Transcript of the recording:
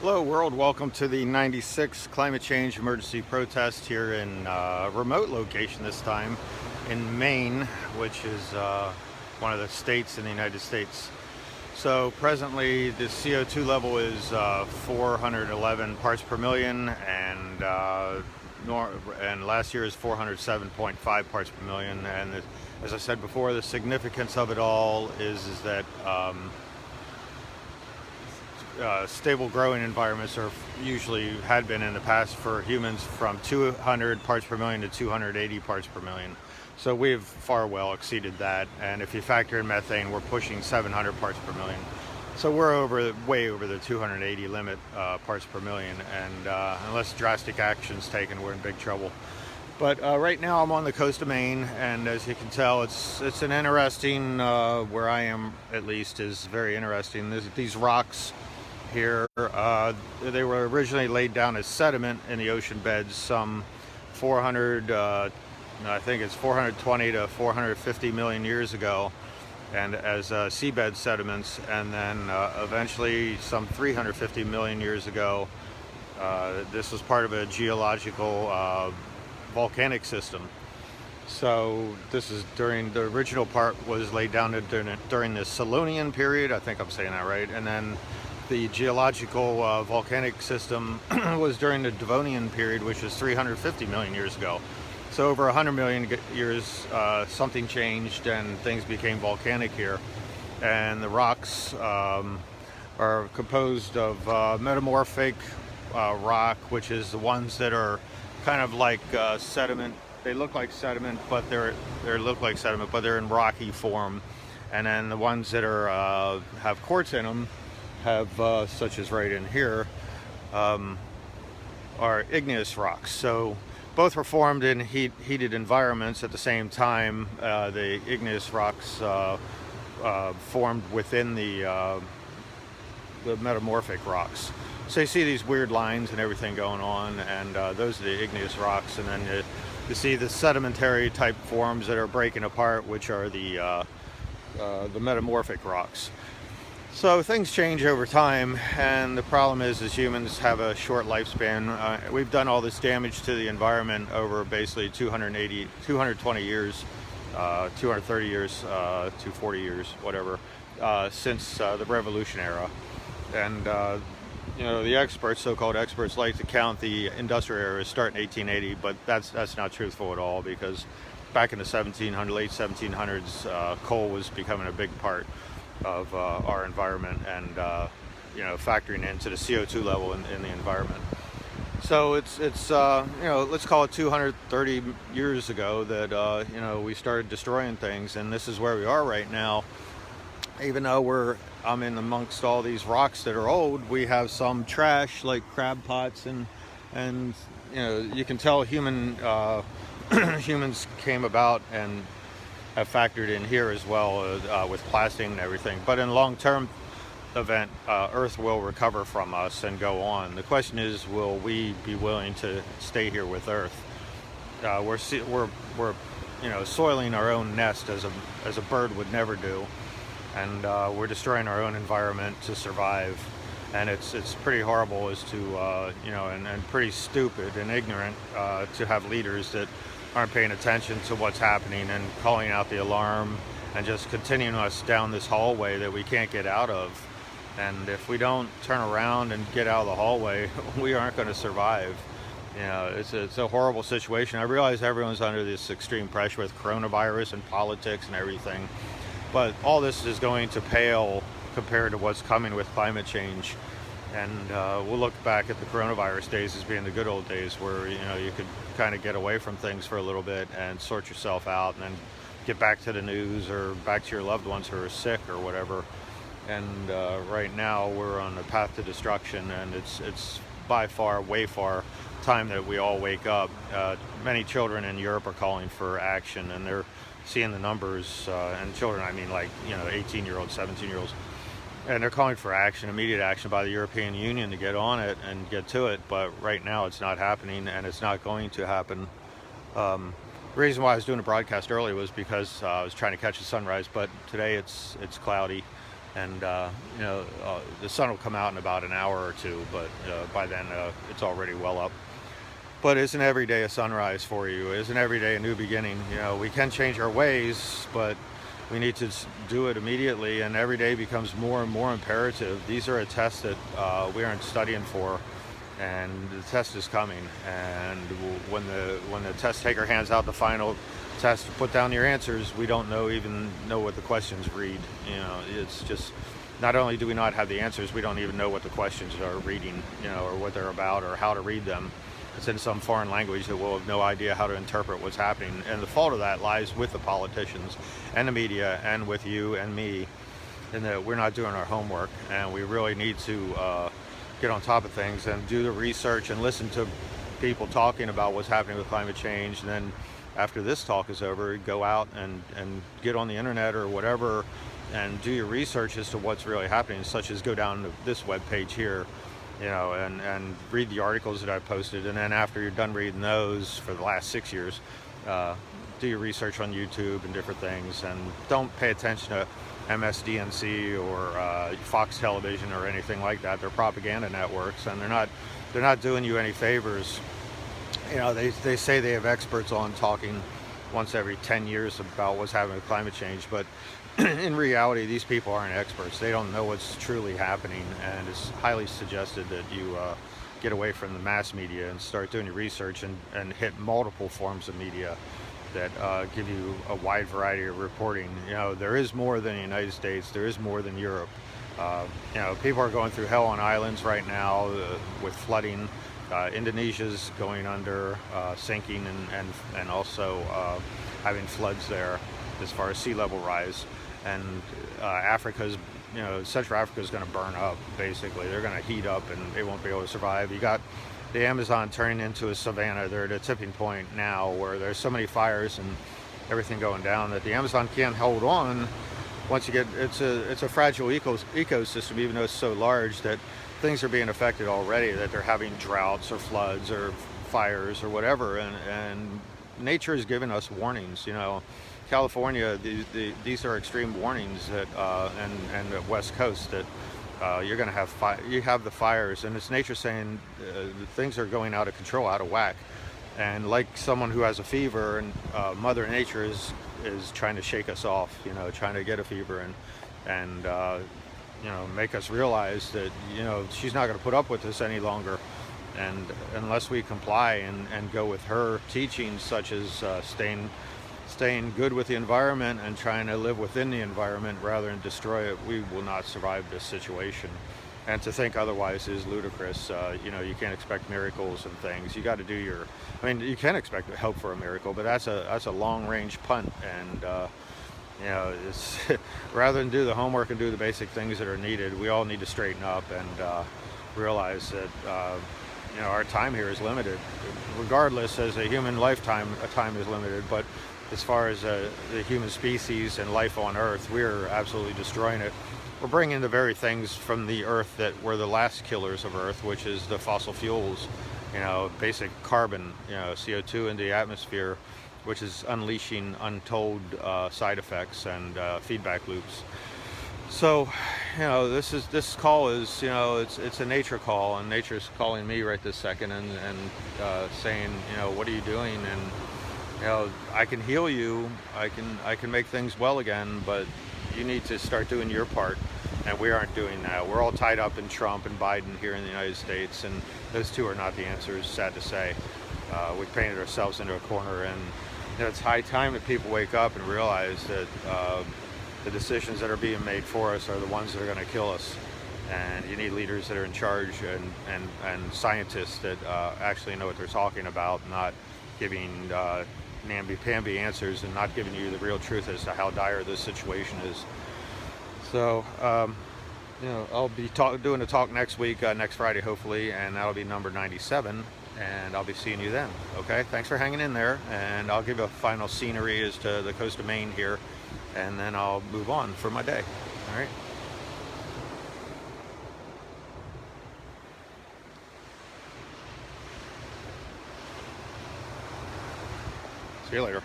Hello world, welcome to the 96th climate change emergency protest here in a remote location this time in Maine, which is one of the states in the United States. So presently the CO2 level is 411 parts per million, and last year is 407.5 parts per million. And as I said before, the significance of it all is that stable growing environments are usually had been in the past for humans from 200 parts per million to 280 parts per million. So we've far well exceeded that, and if you factor in methane, we're pushing 700 parts per million. So we're way over the 280 limit parts per million, and unless drastic action's taken, we're in big trouble. But right now I'm on the coast of Maine, and as you can tell, it's an interesting, where I am at least, is very interesting. These rocks here, they were originally laid down as sediment in the ocean beds some 400, I think it's 420 to 450 million years ago, and as seabed sediments, and then eventually some 350 million years ago, this was part of a geological volcanic system. So this is during the original part was laid down during the Silurian period, I think I'm saying that right, and then the geological volcanic system was during the Devonian period, which is 350 million years ago. So over 100 million years, something changed and things became volcanic here. And the rocks are composed of metamorphic rock, which is the ones that are kind of like sediment. They look like sediment, but they're in rocky form. And then the ones that are have quartz in them, such as right in here, are igneous rocks. So both were formed in heated environments at the same time. The igneous rocks formed within the metamorphic rocks. So you see these weird lines and everything going on, and those are the igneous rocks. And then you see the sedimentary type forms that are breaking apart, which are the metamorphic rocks. So things change over time, and the problem is humans have a short lifespan. We've done all this damage to the environment over basically 220 years, 230 years, 240 years, whatever, since the Revolution era. And the experts, so-called experts, like to count the industrial era as starting in 1880, but that's not truthful at all, because back in the late 1700s, coal was becoming a big part of our environment, and factoring into the CO2 level in the environment. So it's let's call it 230 years ago that we started destroying things, and this is where we are right now. Even though I'm in amongst all these rocks that are old, we have some trash like crab pots, and you can tell humans came about and have factored in here as well, with plastic and everything. But in long-term event, Earth will recover from us and go on. The question is, will we be willing to stay here with Earth? We're soiling our own nest as a bird would never do, and we're destroying our own environment to survive. And it's pretty horrible as to and pretty stupid and ignorant to have leaders that aren't paying attention to what's happening and calling out the alarm and just continuing us down this hallway that we can't get out of. And if we don't turn around and get out of the hallway, we aren't going to survive. It's a horrible situation. I realize everyone's under this extreme pressure with coronavirus and politics and everything, but all this is going to pale compared to what's coming with climate change. And we'll look back at the coronavirus days as being the good old days, where you could kind of get away from things for a little bit and sort yourself out, and then get back to the news or back to your loved ones who are sick or whatever. And right now we're on a path to destruction, and it's by far, way far time that we all wake up. Many children in Europe are calling for action, and they're seeing the numbers, and children, I mean, like 18-year-olds, 17-year-olds. And they're calling for action, immediate action by the European Union to get on it and get to it. But right now it's not happening, and it's not going to happen. The reason why I was doing a broadcast early was because I was trying to catch the sunrise, but today it's cloudy, and the sun will come out in about an hour or two, but by then it's already well up. But isn't every day a sunrise for you? Isn't every day a new beginning? We can change our ways, but we need to do it immediately, and every day becomes more and more imperative. These are a test that we aren't studying for, and the test is coming. And when the test taker hands out the final test to put down your answers, we don't even know what the questions read. It's just, not only do we not have the answers, we don't even know what the questions are reading, or what they're about, or how to read them. It's in some foreign language that we'll have no idea how to interpret what's happening. And the fault of that lies with the politicians and the media and with you and me, in that we're not doing our homework, and we really need to get on top of things and do the research and listen to people talking about what's happening with climate change. And then after this talk is over, go out and get on the internet or whatever and do your research as to what's really happening, such as go down to this web page here, and read the articles that I posted. And then after you're done reading those for the last 6 years, do your research on YouTube and different things, and don't pay attention to MSDNC or Fox Television or anything like that. They're propaganda networks, and they're not doing you any favors. They say they have experts on talking once every 10 years about what's happening with climate change, but in reality, these people aren't experts. They don't know what's truly happening, and it's highly suggested that you get away from the mass media and start doing your research and hit multiple forms of media that give you a wide variety of reporting. There is more than the United States. There is more than Europe. People are going through hell on islands right now with flooding. Indonesia's going under, sinking, and also having floods there as far as sea level rise. And Central Africa is going to burn up, basically. They're going to heat up, and they won't be able to survive. You got the Amazon turning into a savanna. They're at a tipping point now where there's so many fires and everything going down that the Amazon can't hold on. Once you get, it's a fragile ecosystem, even though it's so large that things are being affected already, that they're having droughts or floods or fires or whatever, and nature is giving us warnings. California, these are extreme warnings that and the West Coast that you're going to have you have the fires, and it's nature saying things are going out of control, out of whack. And like someone who has a fever, and Mother Nature is trying to shake us off, trying to get a fever and make us realize that she's not going to put up with this any longer. And unless we comply and go with her teachings, such as staying good with the environment and trying to live within the environment rather than destroy it, we will not survive this situation. And to think otherwise is ludicrous. You can't expect miracles and things. You got to do you can expect hope for a miracle, but that's a long-range punt. And it's rather than do the homework and do the basic things that are needed, we all need to straighten up and realize that our time here is limited. Regardless, as a human lifetime, a time is limited, but as far as the human species and life on Earth, we're absolutely destroying it. We're bringing the very things from the Earth that were the last killers of Earth, which is the fossil fuels, basic carbon, CO2 into the atmosphere, which is unleashing untold side effects and feedback loops. So, this call is, it's a nature call, and nature's calling me right this second and saying, what are you doing? And I can heal you, I can make things well again, but you need to start doing your part, and we aren't doing that. We're all tied up in Trump and Biden here in the United States, and those two are not the answers, sad to say. We've painted ourselves into a corner, and it's high time that people wake up and realize that the decisions that are being made for us are the ones that are going to kill us. And you need leaders that are in charge and scientists that actually know what they're talking about, not giving namby-pamby answers and not giving you the real truth as to how dire this situation is. So, I'll be doing a talk next week, next Friday hopefully, and that'll be number 97, and I'll be seeing you then. Okay, thanks for hanging in there, and I'll give a final scenery as to the coast of Maine here, and then I'll move on for my day. All right. See you later.